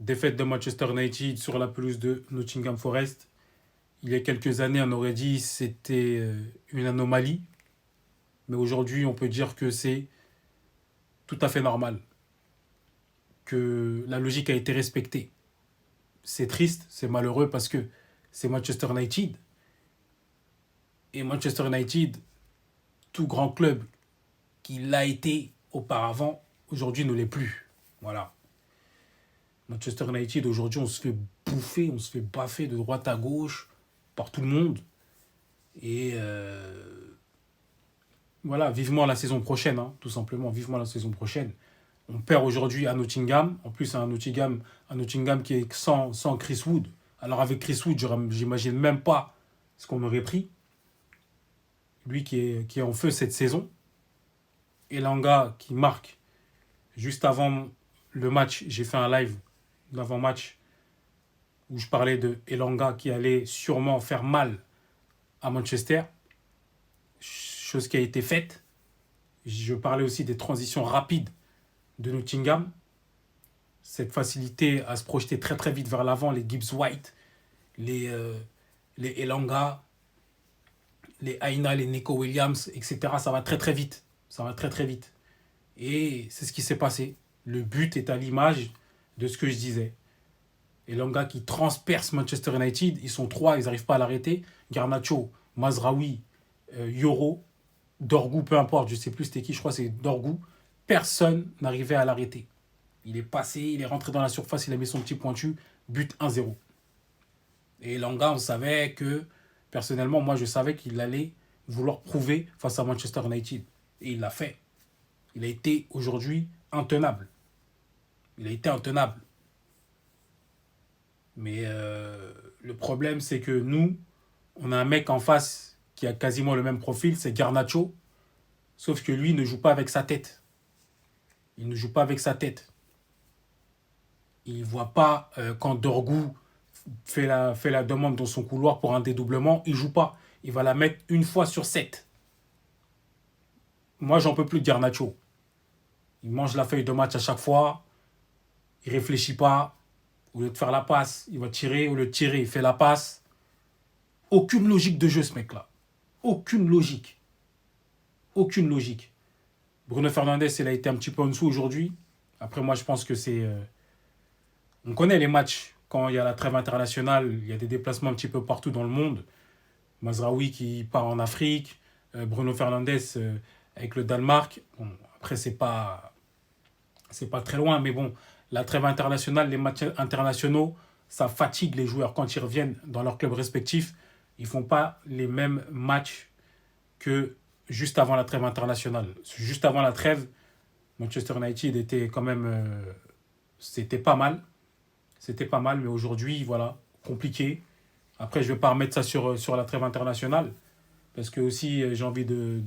Défaite de Manchester United sur la pelouse de Nottingham Forest. Il y a quelques années, on aurait dit que c'était une anomalie. Mais aujourd'hui, on peut dire que c'est tout à fait normal, que la logique a été respectée. C'est triste, c'est malheureux parce que c'est Manchester United. Et Manchester United, tout grand club qui l'a été auparavant, aujourd'hui ne l'est plus. Voilà. Manchester United, aujourd'hui, on se fait bouffer, on se fait baffer de droite à gauche par tout le monde. Et voilà, vivement la saison prochaine, hein, tout simplement, vivement la saison prochaine. On perd aujourd'hui à Nottingham, en plus un Nottingham qui est sans Chris Wood. Alors avec Chris Wood, j'imagine même pas ce qu'on aurait pris. Lui qui est en feu cette saison. Elanga qui marque juste avant le match, j'ai fait un live d'avant-match où je parlais de Elanga qui allait sûrement faire mal à Manchester, chose qui a été faite. Je parlais aussi des transitions rapides de Nottingham, cette facilité à se projeter très très vite vers l'avant, les Gibbs White, les Elanga, les Aina, les Nico Williams, etc. Ça va très très vite. Ça va très très vite. Et c'est ce qui s'est passé. Le but est à l'image de ce que je disais. Elanga qui transperce Manchester United, ils sont trois, ils n'arrivent pas à l'arrêter. Garnacho, Mazraoui, Yoro, Dorgu, peu importe, je ne sais plus c'était qui, je crois que c'est Dorgu. Personne n'arrivait à l'arrêter. Il est passé, il est rentré dans la surface, il a mis son petit pointu, but 1-0. Et Elanga, on savait que, personnellement, moi je savais qu'il allait vouloir prouver face à Manchester United. Et il l'a fait. Il a été aujourd'hui intenable. Il a été intenable. Mais le problème, c'est que nous, on a un mec en face qui a quasiment le même profil, c'est Garnacho. Sauf que lui ne joue pas avec sa tête. Il ne joue pas avec sa tête. Il ne voit pas quand Dorgu fait la demande dans son couloir pour un dédoublement, il ne joue pas. Il va la mettre une fois sur 7. Moi, j'en peux plus de Garnacho. Il mange la feuille de match à chaque fois. Il ne réfléchit pas. Au lieu de faire la passe, il va tirer. Au lieu de tirer, il fait la passe. Aucune logique de jeu, ce mec-là. Aucune logique. Aucune logique. Bruno Fernandes, il a été un petit peu en dessous aujourd'hui. Après, moi, je pense que c'est... on connaît les matchs. Quand il y a la trêve internationale, il y a des déplacements un petit peu partout dans le monde. Mazraoui qui part en Afrique. Bruno Fernandes avec le Danemark. Bon, après, c'est pas très loin, mais bon, la trêve internationale, les matchs internationaux, ça fatigue les joueurs. Quand ils reviennent dans leur club respectif, ils ne font pas les mêmes matchs que juste avant la trêve internationale. Juste avant la trêve, Manchester United était quand même... c'était pas mal. C'était pas mal, mais aujourd'hui, voilà, compliqué. Après, je ne vais pas remettre ça sur la trêve internationale, parce que aussi, j'ai envie de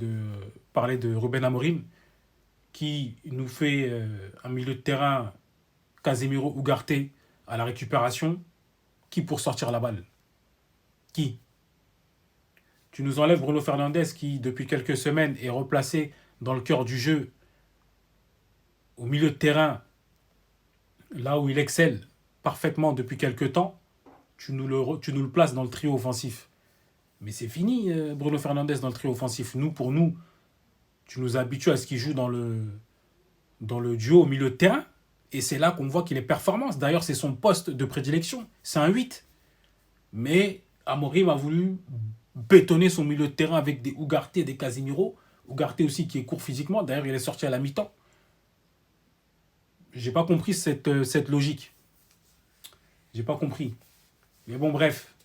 parler de Ruben Amorim, qui nous fait un milieu de terrain Casemiro Ugarte à la récupération. Qui pour sortir la balle? Qui? Tu nous enlèves Bruno Fernandes qui, depuis quelques semaines, est replacé dans le cœur du jeu, au milieu de terrain, là où il excelle parfaitement depuis quelques temps. Tu nous le places dans le trio offensif. Mais c'est fini, Bruno Fernandes dans le trio offensif. Pour nous, tu nous habitues à ce qu'il joue dans le duo au milieu de terrain. Et c'est là qu'on voit qu'il est performant. D'ailleurs, c'est son poste de prédilection. C'est un 8. Mais Amorim a voulu bétonner son milieu de terrain avec des Ugarte et des Casemiro. Ugarte aussi qui est court physiquement. D'ailleurs, il est sorti à la mi-temps. J'ai pas compris cette logique. J'ai pas compris. Mais bon, bref.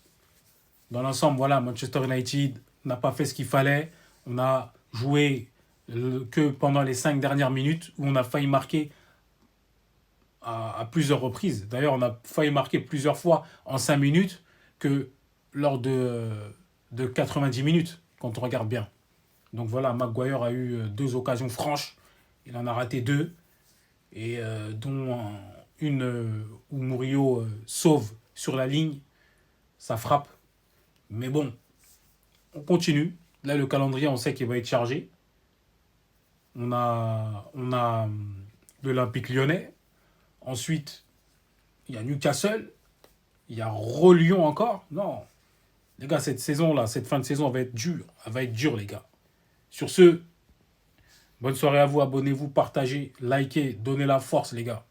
Dans l'ensemble, voilà, Manchester United n'a pas fait ce qu'il fallait. On a joué que pendant les 5 dernières minutes où on a failli marquer à plusieurs reprises. D'ailleurs, on a failli marquer plusieurs fois en 5 minutes que lors de 90 minutes, quand on regarde bien. Donc voilà, Maguire a eu 2 occasions franches. Il en a raté 2. Et dont une où Murillo sauve sur la ligne. Ça frappe. Mais bon, on continue. Là, le calendrier, on sait qu'il va être chargé. On a l'Olympique lyonnais. Ensuite, il y a Newcastle, il y a Lyon encore. Non. Les gars, cette saison-là, cette fin de saison, elle va être dure. Elle va être dure, les gars. Sur ce, bonne soirée à vous. Abonnez-vous, partagez, likez, donnez la force, les gars.